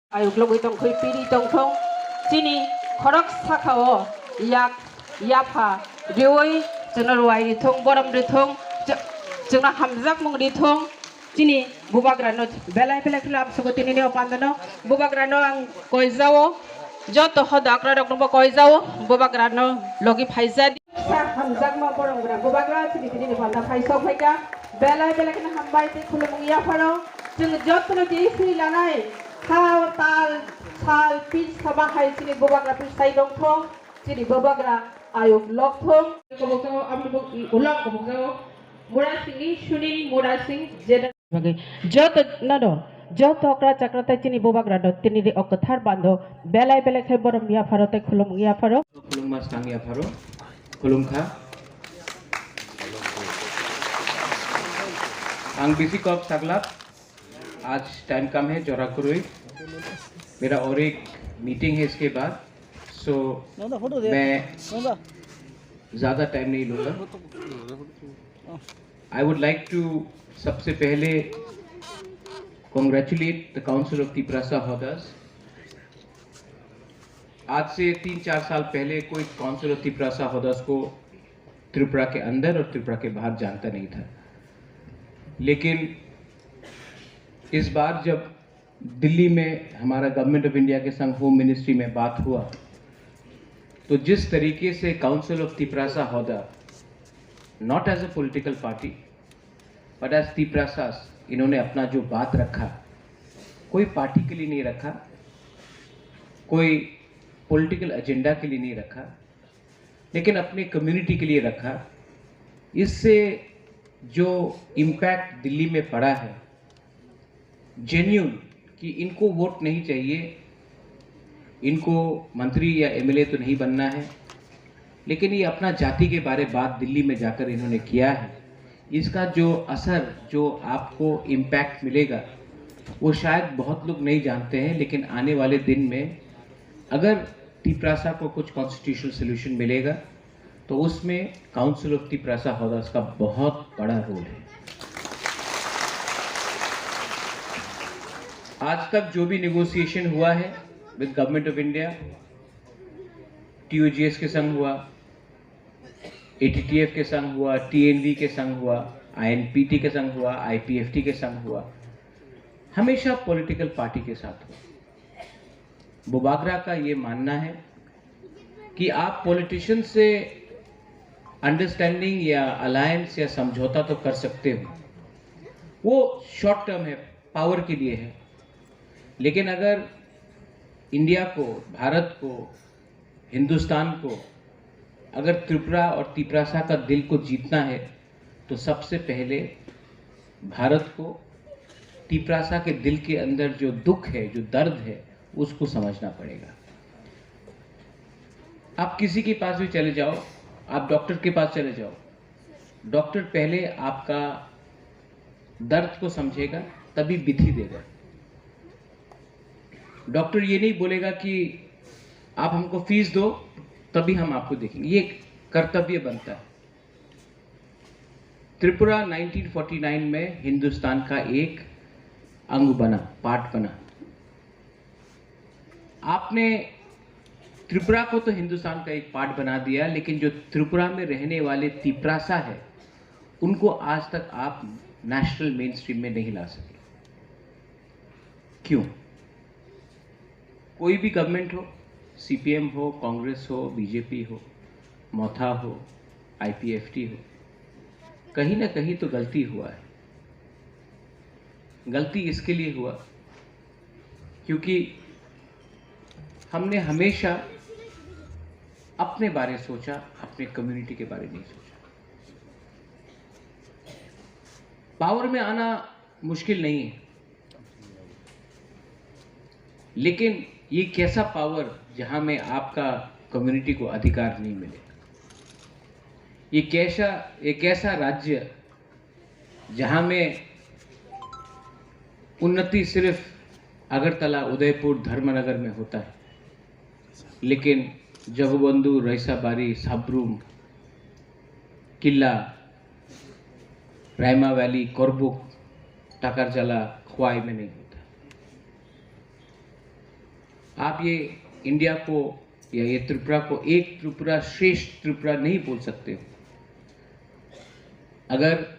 ayuklog itong kay pili tong thong sini khorok sakhao yak yafa reoi jona ruai ri thong boram ri thong jona hamjak mong ri thong sini bubagrano belai belai khlam sugoti ni opandano bubagrano ang koizao joto hodakra dokno koizao bubagrano logi phaisa hamjak ma boram gra bubagra sini sini panda phaisa phaika belai belai khna hambai te khulung yafaro jeng jotno ti si lanai Kau tal pis sama hai sini bobagra pis sai dong thong sini bobagra ayuk lok thong kobokau amni ulang kobokau mura singi shuni mura sing jeda bagi jot nado jot okra chakrata sini bobagra do tini ri okathar bando belai belai khai borom ya pharote khulum ya pharo khulum mas kang ya pharo khulum kha ang bisi kop saglap आज time कम है जोरा करुई मेरा और एक meeting है इसके बाद सो मैं ज़्यादा टाइम नहीं लूँगा आई वुड लाइक टू सबसे पहले congratulate the council of Tiprasa Hodas. आज से 3-4 साल पहले कोई काउंसिल ऑफ तिपरासा हॉदर्स को त्रिपुरा के अंदर और त्रिपुरा के बाहर जानता नहीं था, लेकिन इस बार जब दिल्ली में हमारा गवर्नमेंट ऑफ इंडिया के संग होम मिनिस्ट्री में बात हुआ तो जिस तरीके से council of Tiprasa Hoda not as a political party but as Tiprasas इन्होंने अपना जो बात रखा, कोई पार्टी के लिए नहीं रखा, कोई पॉलिटिकल एजेंडा के लिए नहीं रखा, लेकिन अपने कम्युनिटी के लिए रखा। इससे जो इम्पैक्ट दिल्ली में पड़ा है जेन्यून कि इनको वोट नहीं चाहिए, इनको मंत्री या एमएलए तो नहीं बनना है, लेकिन ये अपना जाति के बारे बात दिल्ली में जाकर इन्होंने किया है। इसका जो असर जो आपको इम्पैक्ट मिलेगा वो शायद बहुत लोग नहीं जानते हैं, लेकिन आने वाले दिन में अगर तिपरासा को कुछ कॉन्स्टिट्यूशनल सोल्यूशन मिलेगा तो उसमें काउंसिल ऑफ तिपरासा हॉदर्स का बहुत बड़ा रोल है। आज तक जो भी नेगोशिएशन हुआ है विद गवर्नमेंट ऑफ इंडिया, टीओजीएस के संग हुआ, एटीटीएफ के संग हुआ, टीएनवी के संग हुआ, आईएनपीटी के संग हुआ, आईपीएफटी के संग हुआ, हमेशा पॉलिटिकल पार्टी के साथ हुआ। बुबागरा का ये मानना है कि आप पॉलिटिशियन से अंडरस्टैंडिंग या अलायंस या समझौता तो कर सकते हो, वो शॉर्ट टर्म है, पावर के लिए है, लेकिन अगर इंडिया को, भारत को, हिंदुस्तान को अगर त्रिपुरा और तिपरासा का दिल को जीतना है तो सबसे पहले भारत को तिपरासा के दिल के अंदर जो दुख है, जो दर्द है, उसको समझना पड़ेगा। आप किसी के पास भी चले जाओ, आप डॉक्टर के पास चले जाओ, डॉक्टर पहले आपका दर्द को समझेगा तभी विधि देगा। डॉक्टर ये नहीं बोलेगा कि आप हमको फीस दो तभी हम आपको देखेंगे, ये कर्तव्य बनता है। त्रिपुरा 1949 में हिंदुस्तान का एक अंग बना, पार्ट बना। आपने त्रिपुरा को तो हिंदुस्तान का एक पार्ट बना दिया, लेकिन जो त्रिपुरा में रहने वाले तिपरासा है उनको आज तक आप नेशनल मेन स्ट्रीम में नहीं ला सके। क्यों? कोई भी गवर्नमेंट हो, सीपीएम हो, कांग्रेस हो, बीजेपी हो, मोथा हो, आईपीएफटी हो, कहीं ना कहीं तो गलती हुआ है। गलती इसके लिए हुआ क्योंकि हमने हमेशा अपने बारे सोचा, अपने कम्युनिटी के बारे नहीं सोचा। पावर में आना मुश्किल नहीं है, लेकिन ये कैसा पावर जहां में आपका कम्युनिटी को अधिकार नहीं मिले, ये कैसा राज्य जहां में उन्नति सिर्फ अगरतला, उदयपुर, धर्मनगर में होता है, लेकिन जगबंधु, रईसाबारी, साब्रूम, किला, रायमा वैली, कोरबुक, टाकरजला, ख्वाई में नहीं होता। आप ये इंडिया को या ये त्रिपुरा को एक त्रिपुरा श्रेष्ठ त्रिपुरा नहीं बोल सकते। अगर